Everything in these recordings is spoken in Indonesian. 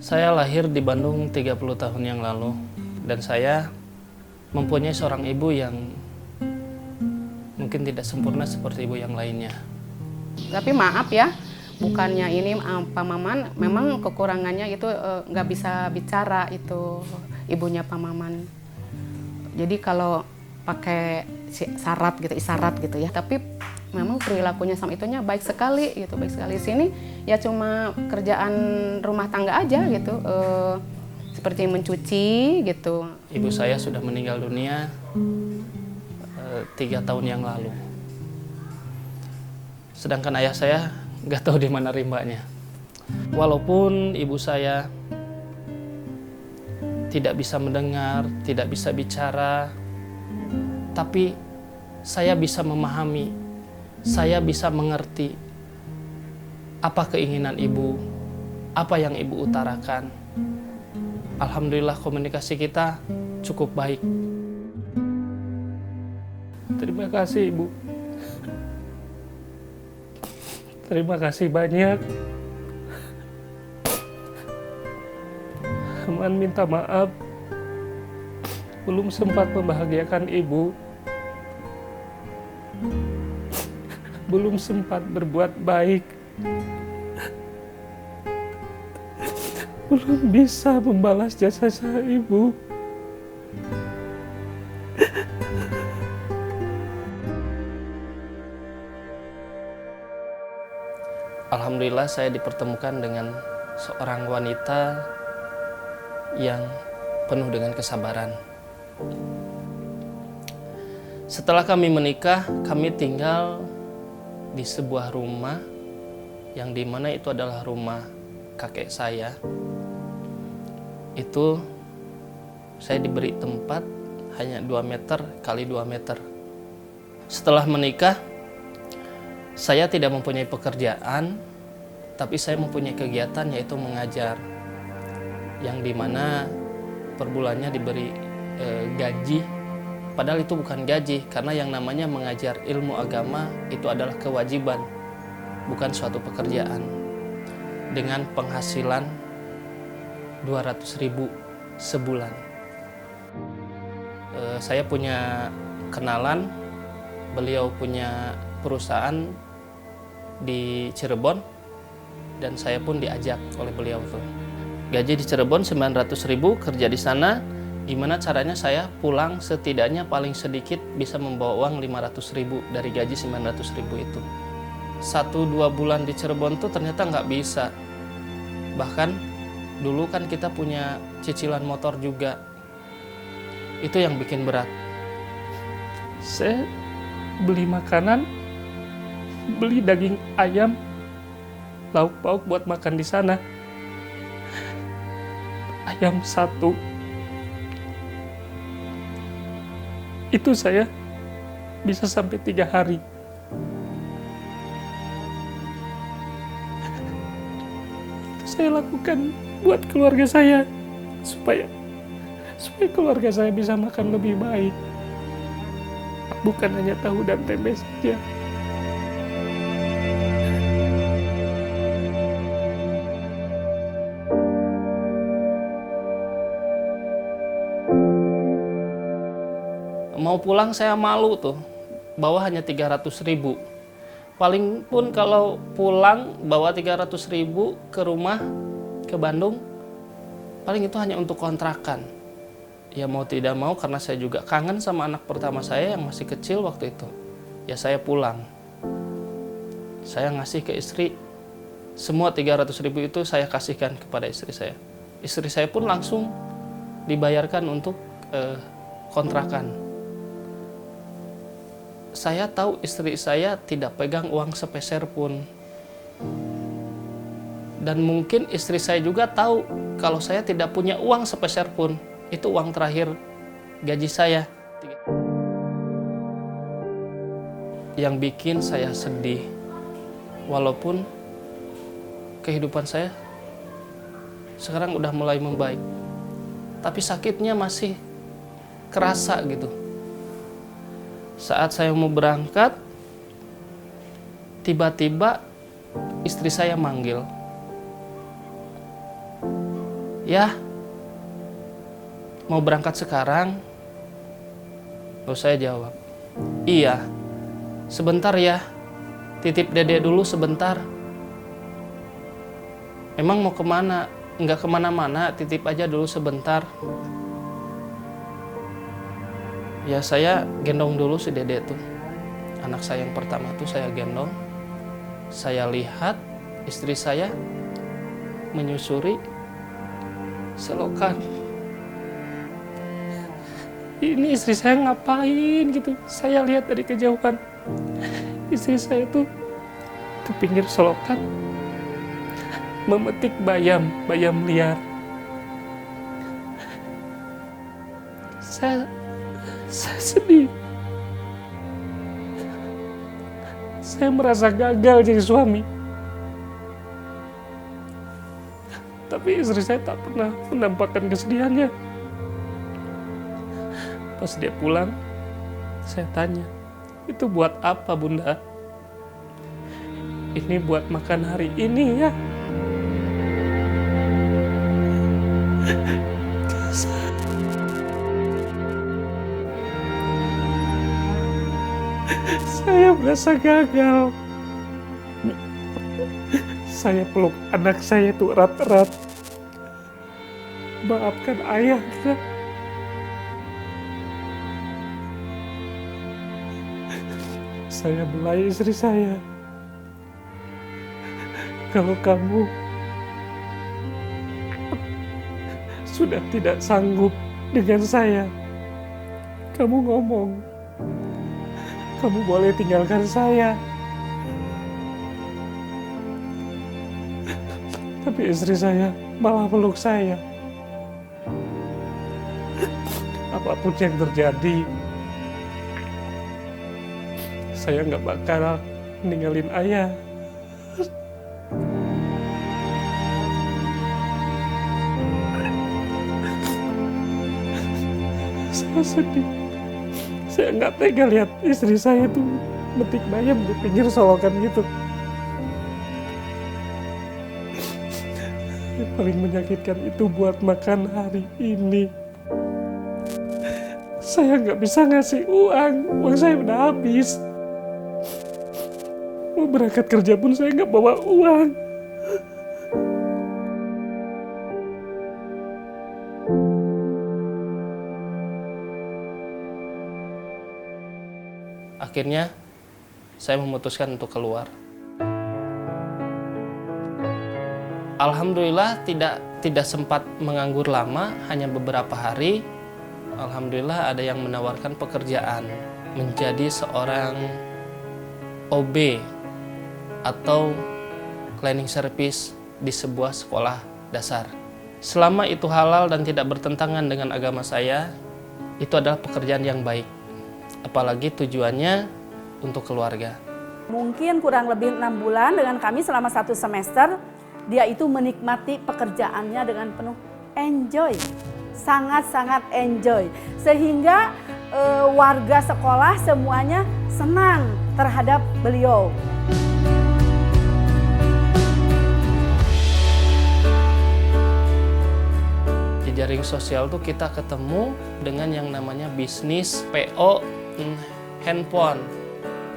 Saya lahir di Bandung 30 tahun yang lalu dan saya mempunyai seorang ibu yang mungkin tidak sempurna seperti ibu yang lainnya. Tapi maaf ya, bukannya ini Pak Maman memang kekurangannya itu nggak bisa bicara itu ibunya Pak Maman. Jadi kalau pakai syarat gitu, isyarat gitu ya. Tapi memang perilakunya sama itunya baik sekali gitu, baik sekali. Sini ya cuma kerjaan rumah tangga aja gitu, seperti mencuci gitu. Ibu saya sudah meninggal dunia 3 tahun yang lalu. Sedangkan ayah saya nggak tahu di mana rimbanya. Walaupun ibu saya tidak bisa mendengar, tidak bisa bicara, tapi saya bisa memahami, saya bisa mengerti apa keinginan ibu, apa yang ibu utarakan. Alhamdulillah komunikasi kita cukup baik. Terima kasih ibu. Terima kasih banyak. Aman minta maaf, belum sempat membahagiakan ibu, belum sempat berbuat baik, belum bisa membalas jasa ibu. Alhamdulillah saya dipertemukan dengan seorang wanita yang penuh dengan kesabaran. Setelah kami menikah, kami tinggal di sebuah rumah yang dimana itu adalah rumah kakek saya. Itu saya diberi tempat hanya 2 meter kali 2 meter. Setelah menikah, saya tidak mempunyai pekerjaan, tapi saya mempunyai kegiatan yaitu mengajar. Yang dimana per bulannya diberi gaji, padahal itu bukan gaji, karena yang namanya mengajar ilmu agama itu adalah kewajiban, bukan suatu pekerjaan. Dengan penghasilan 200.000 sebulan. Saya punya kenalan, beliau punya perusahaan di Cirebon, dan saya pun diajak oleh beliau tuh. Gaji di Cirebon 900.000, kerja di sana. Gimana caranya saya pulang setidaknya paling sedikit bisa membawa uang 500.000 dari gaji 900.000 itu. 1-2 bulan di Cirebon tuh ternyata nggak bisa. Bahkan dulu kan kita punya cicilan motor juga. Itu yang bikin berat. Saya beli makanan, beli daging ayam, lauk pauk buat makan di sana. Ayam 1 itu saya bisa sampai 3 hari. Itu saya lakukan buat keluarga saya supaya keluarga saya bisa makan lebih baik, bukan hanya tahu dan tempe saja. Mau pulang saya malu tuh, bawa hanya 300.000. Paling pun kalau pulang bawa 300.000 ke rumah, ke Bandung, paling itu hanya untuk kontrakan. Ya mau tidak mau, karena saya juga kangen sama anak pertama saya yang masih kecil waktu itu. Ya saya pulang. Saya ngasih ke istri, semua 300.000 itu saya kasihkan kepada istri saya. Istri saya pun langsung dibayarkan untuk kontrakan. Saya tahu istri saya tidak pegang uang sepeser pun. Dan mungkin istri saya juga tahu kalau saya tidak punya uang sepeser pun. Itu uang terakhir gaji saya. Yang bikin saya sedih, walaupun kehidupan saya sekarang udah mulai membaik, tapi sakitnya masih kerasa gitu. Saat saya mau berangkat, tiba-tiba istri saya manggil. Ya, mau berangkat sekarang? Lalu saya jawab, iya, sebentar ya, titip Dede dulu sebentar. Emang mau kemana? Nggak kemana-mana, titip aja dulu sebentar. Ya saya gendong dulu si Dede tuh. Anak saya yang pertama tuh saya gendong. Saya lihat istri saya menyusuri selokan. Ini istri saya ngapain gitu. Saya lihat dari kejauhan. Istri saya tuh ke pinggir selokan memetik bayam liar. Saya sedih. Saya merasa gagal jadi suami. Tapi istri saya tak pernah menampakkan kesedihannya. Pas dia pulang, saya tanya, itu buat apa Bunda? Ini buat makan hari ini ya. Saya merasa gagal. Saya peluk anak saya tuh erat-erat. Maafkan ayah. Saya belai istri saya. Kalau kamu sudah tidak sanggup dengan saya, kamu ngomong. Kamu boleh tinggalkan saya. Tapi istri saya malah peluk saya. Apapun yang terjadi, saya nggak bakal ninggalin ayah. Saya sedih. Saya nggak tega lihat istri saya tuh metik bayam di pinggir solokan gitu. Yang paling menyakitkan itu buat makan hari ini. Saya nggak bisa ngasih uang saya udah habis. Mau berangkat kerja pun saya nggak bawa uang. Akhirnya saya memutuskan untuk keluar. Alhamdulillah tidak sempat menganggur lama, hanya beberapa hari. Alhamdulillah ada yang menawarkan pekerjaan menjadi seorang OB atau cleaning service di sebuah sekolah dasar. Selama itu halal dan tidak bertentangan dengan agama saya, itu adalah pekerjaan yang baik. Apalagi tujuannya untuk keluarga. Mungkin kurang lebih 6 bulan dengan kami selama 1 semester, dia itu menikmati pekerjaannya dengan penuh enjoy. Sangat-sangat enjoy. Sehingga warga sekolah semuanya senang terhadap beliau. Jaring sosial tuh kita ketemu dengan yang namanya bisnis PO handphone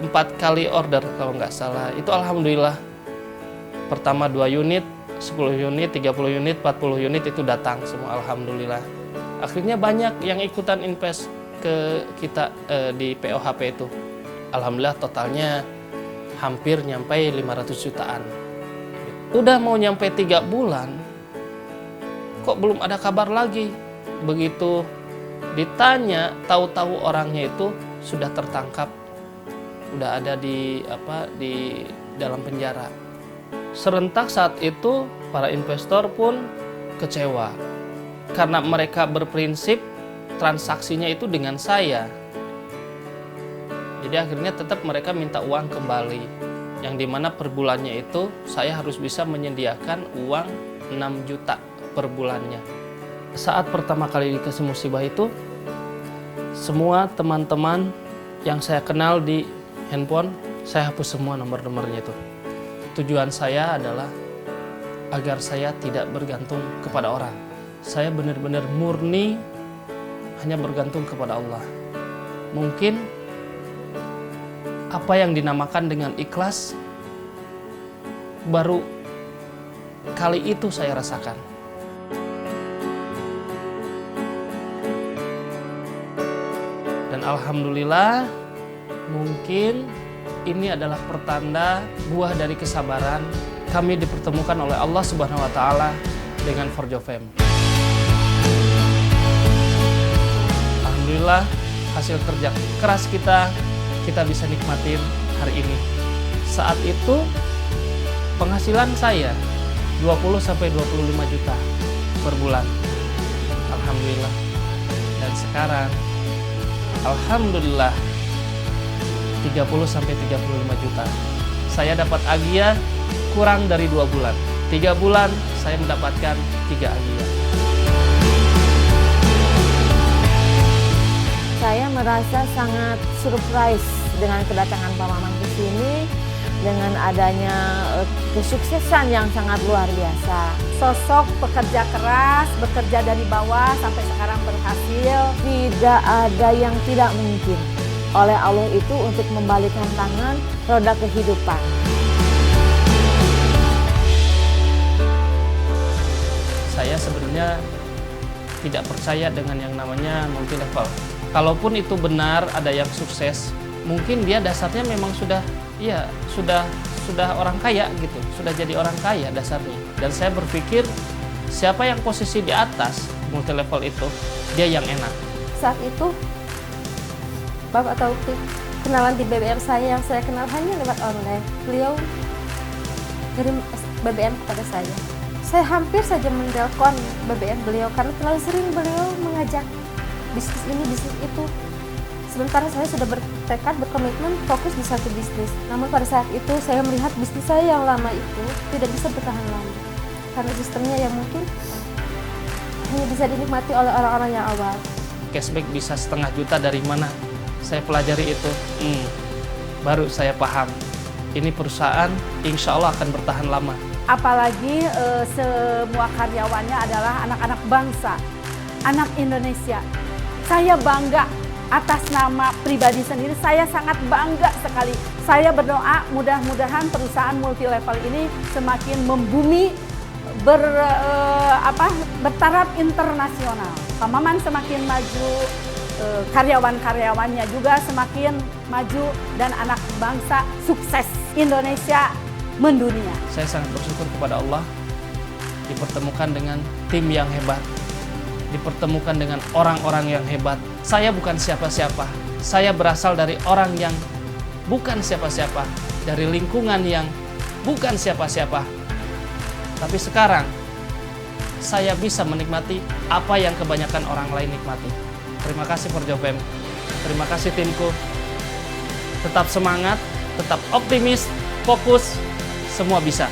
4 kali order kalau nggak salah. Itu alhamdulillah pertama 2 unit, 10 unit, 30 unit, 40 unit itu datang semua alhamdulillah. Akhirnya banyak yang ikutan invest ke kita di POHP itu. Alhamdulillah totalnya hampir nyampe 500 jutaan. Udah mau nyampe 3 bulan kok belum ada kabar lagi. Begitu ditanya, tahu-tahu orangnya itu sudah tertangkap, udah ada di dalam penjara. Serentak saat itu para investor pun kecewa karena mereka berprinsip transaksinya itu dengan saya. Jadi akhirnya tetap mereka minta uang kembali, yang dimana per bulannya itu saya harus bisa menyediakan uang 6 juta per bulannya. Saat pertama kali dikasih musibah itu, semua teman-teman yang saya kenal di handphone, saya hapus semua nomor-nomornya itu. Tujuan saya adalah agar saya tidak bergantung kepada orang. saya benar-benar murni hanya bergantung kepada Allah. Mungkin apa yang dinamakan dengan ikhlas baru kali itu saya rasakan. Dan alhamdulillah, mungkin ini adalah pertanda buah dari kesabaran kami dipertemukan oleh Allah Subhanahu wa taala dengan Forjo Fem. Alhamdulillah, hasil kerja keras kita bisa nikmatin hari ini. Saat itu penghasilan saya 20-25 juta per bulan. Alhamdulillah. Dan sekarang alhamdulillah 30-35 juta. Saya dapat agia kurang dari 2 bulan. 3 bulan saya mendapatkan 3 agia. Saya merasa sangat surprise dengan kedatangan Pak Maman ke sini, dengan adanya kesuksesan yang sangat luar biasa. Sosok pekerja keras, bekerja dari bawah sampai sekarang berhasil. Tidak ada yang tidak mungkin oleh Allah itu untuk membalikan tangan roda kehidupan. Saya sebenarnya tidak percaya dengan yang namanya multi level. Kalaupun itu benar ada yang sukses, mungkin dia dasarnya memang sudah orang kaya gitu, sudah jadi orang kaya dasarnya. Dan saya berpikir siapa yang posisi di atas multi level itu, dia yang enak. Saat itu Bapak Taufik kenalan di BBM saya yang saya kenal hanya lewat online. Beliau kirim BBM kepada saya. Saya hampir saja menelpon BBM beliau karena terlalu sering beliau mengajak bisnis ini, bisnis itu. Sementara saya sudah bertekad, berkomitmen, fokus di satu bisnis. Namun pada saat itu saya melihat bisnis saya yang lama itu tidak bisa bertahan lama. Karena sistemnya yang mungkin hanya bisa dinikmati oleh orang-orang yang awal. Cashback bisa 1,5 juta dari mana? Saya pelajari itu. Baru saya paham. Ini perusahaan insya Allah akan bertahan lama. Apalagi semua karyawannya adalah anak-anak bangsa, anak Indonesia. Saya bangga atas nama pribadi sendiri, saya sangat bangga sekali. Saya berdoa mudah-mudahan perusahaan multi level ini semakin membumi, bertaraf internasional. Pak Maman semakin maju, karyawan-karyawannya juga semakin maju, dan anak bangsa sukses. Indonesia mendunia. Saya sangat bersyukur kepada Allah dipertemukan dengan tim yang hebat, dipertemukan dengan orang-orang yang hebat. Saya bukan siapa-siapa. Saya berasal dari orang yang bukan siapa-siapa, dari lingkungan yang bukan siapa-siapa. Tapi sekarang saya bisa menikmati apa yang kebanyakan orang lain nikmati. Terima kasih Forjo Fem. Terima kasih timku. Tetap semangat, tetap optimis, fokus, semua bisa.